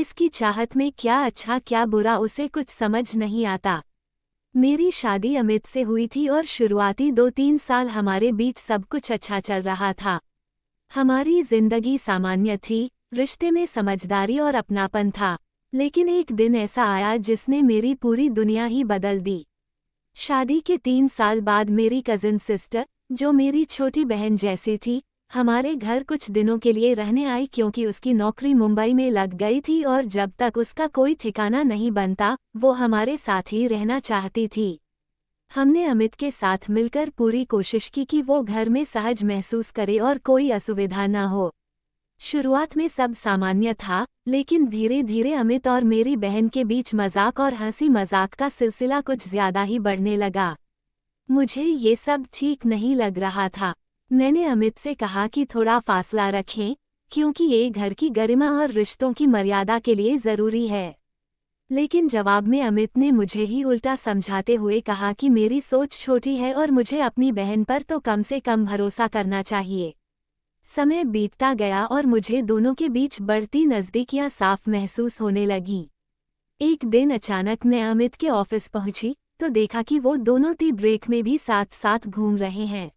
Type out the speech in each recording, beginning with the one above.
किसकी चाहत में क्या अच्छा क्या बुरा उसे कुछ समझ नहीं आता। मेरी शादी अमित से हुई थी और शुरुआती 2-3 साल हमारे बीच सब कुछ अच्छा चल रहा था। हमारी जिंदगी सामान्य थी, रिश्ते में समझदारी और अपनापन था। लेकिन एक दिन ऐसा आया जिसने मेरी पूरी दुनिया ही बदल दी। शादी के 3 साल बाद मेरी कजिन सिस्टर, जो मेरी छोटी बहन जैसी थी, हमारे घर कुछ दिनों के लिए रहने आई क्योंकि उसकी नौकरी मुंबई में लग गई थी और जब तक उसका कोई ठिकाना नहीं बनता, वो हमारे साथ ही रहना चाहती थी। हमने अमित के साथ मिलकर पूरी कोशिश की कि वो घर में सहज महसूस करे और कोई असुविधा न हो। शुरुआत में सब सामान्य था, लेकिन धीरे धीरे अमित और मेरी बहन के बीच मजाक और हंसी मजाक का सिलसिला कुछ ज्यादा ही बढ़ने लगा। मुझे ये सब ठीक नहीं लग रहा था। मैंने अमित से कहा कि थोड़ा फासला रखें, क्योंकि ये घर की गरिमा और रिश्तों की मर्यादा के लिए जरूरी है। लेकिन जवाब में अमित ने मुझे ही उल्टा समझाते हुए कहा कि मेरी सोच छोटी है और मुझे अपनी बहन पर तो कम से कम भरोसा करना चाहिए। समय बीतता गया और मुझे दोनों के बीच बढ़ती नज़दीकियां साफ महसूस होने लगीं। एक दिन अचानक मैं अमित के ऑफिस पहुंची तो देखा कि वो दोनों टी ब्रेक में भी साथ साथ घूम रहे हैं।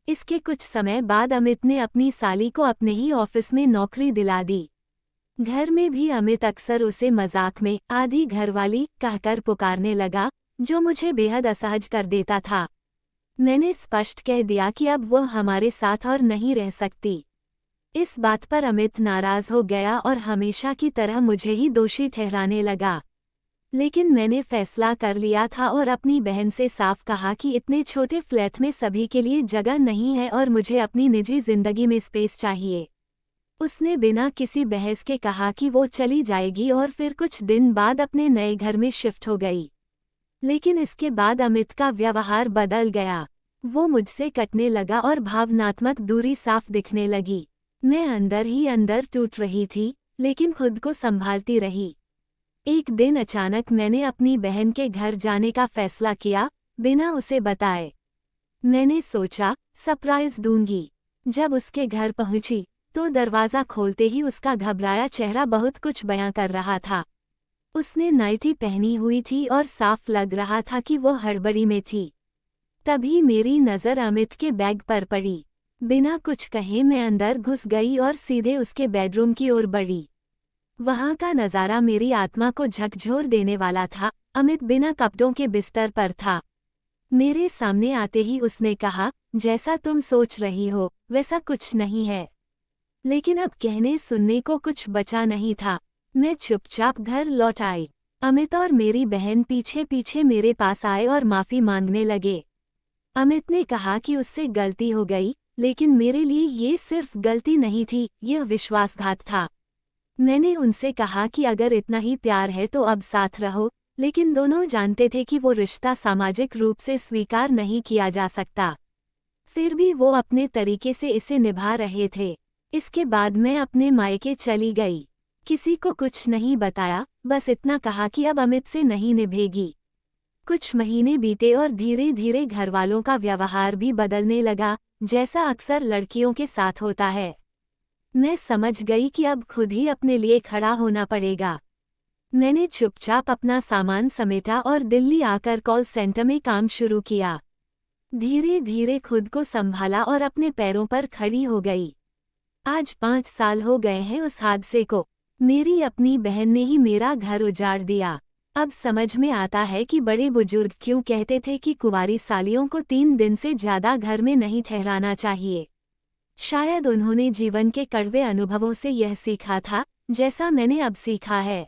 इसके कुछ समय बाद अमित ने अपनी साली को अपने ही ऑफिस में नौकरी दिला दी। घर में भी अमित अक्सर उसे मजाक में आधी घरवाली कहकर पुकारने लगा, जो मुझे बेहद असहज कर देता था। मैंने स्पष्ट कह दिया कि अब वो हमारे साथ और नहीं रह सकती। इस बात पर अमित नाराज हो गया और हमेशा की तरह मुझे ही दोषी ठहराने लगा। लेकिन मैंने फैसला कर लिया था और अपनी बहन से साफ कहा कि इतने छोटे फ्लैट में सभी के लिए जगह नहीं है और मुझे अपनी निजी जिंदगी में स्पेस चाहिए। उसने बिना किसी बहस के कहा कि वो चली जाएगी और फिर कुछ दिन बाद अपने नए घर में शिफ्ट हो गई। लेकिन इसके बाद अमित का व्यवहार बदल गया। वो मुझसे कटने लगा और भावनात्मक दूरी साफ दिखने लगी। मैं अंदर ही अंदर टूट रही थी, लेकिन खुद को संभालती रही। एक दिन अचानक मैंने अपनी बहन के घर जाने का फैसला किया, बिना उसे बताए। मैंने सोचा सरप्राइज दूंगी। जब उसके घर पहुंची तो दरवाज़ा खोलते ही उसका घबराया चेहरा बहुत कुछ बयां कर रहा था। उसने नाइटी पहनी हुई थी और साफ लग रहा था कि वो हड़बड़ी में थी। तभी मेरी नज़र अमित के बैग पर पड़ी। बिना कुछ कहे मैं अंदर घुस गई और सीधे उसके बेडरूम की ओर बढ़ी। वहाँ का नज़ारा मेरी आत्मा को झकझोर देने वाला था। अमित बिना कपड़ों के बिस्तर पर था। मेरे सामने आते ही उसने कहा, जैसा तुम सोच रही हो वैसा कुछ नहीं है। लेकिन अब कहने सुनने को कुछ बचा नहीं था। मैं चुपचाप घर लौट आई। अमित और मेरी बहन पीछे पीछे मेरे पास आए और माफ़ी मांगने लगे। अमित ने कहा कि उससे गलती हो गई, लेकिन मेरे लिए ये सिर्फ गलती नहीं थी, यह विश्वासघात था। मैंने उनसे कहा कि अगर इतना ही प्यार है तो अब साथ रहो, लेकिन दोनों जानते थे कि वो रिश्ता सामाजिक रूप से स्वीकार नहीं किया जा सकता। फिर भी वो अपने तरीके से इसे निभा रहे थे। इसके बाद मैं अपने मायके चली गई। किसी को कुछ नहीं बताया, बस इतना कहा कि अब अमित से नहीं निभेगी। कुछ महीने बीते और धीरे धीरे घरवालों का व्यवहार भी बदलने लगा, जैसा अक्सर लड़कियों के साथ होता है। मैं समझ गई कि अब खुद ही अपने लिए खड़ा होना पड़ेगा। मैंने चुपचाप अपना सामान समेटा और दिल्ली आकर कॉल सेंटर में काम शुरू किया। धीरे धीरे खुद को संभाला और अपने पैरों पर खड़ी हो गई। आज 5 साल हो गए हैं उस हादसे को। मेरी अपनी बहन ने ही मेरा घर उजाड़ दिया। अब समझ में आता है कि बड़े बुजुर्ग क्यों कहते थे कि कुंवारी सालियों को 3 दिन से ज्यादा घर में नहीं ठहराना चाहिए। शायद उन्होंने जीवन के कड़वे अनुभवों से यह सीखा था, जैसा मैंने अब सीखा है।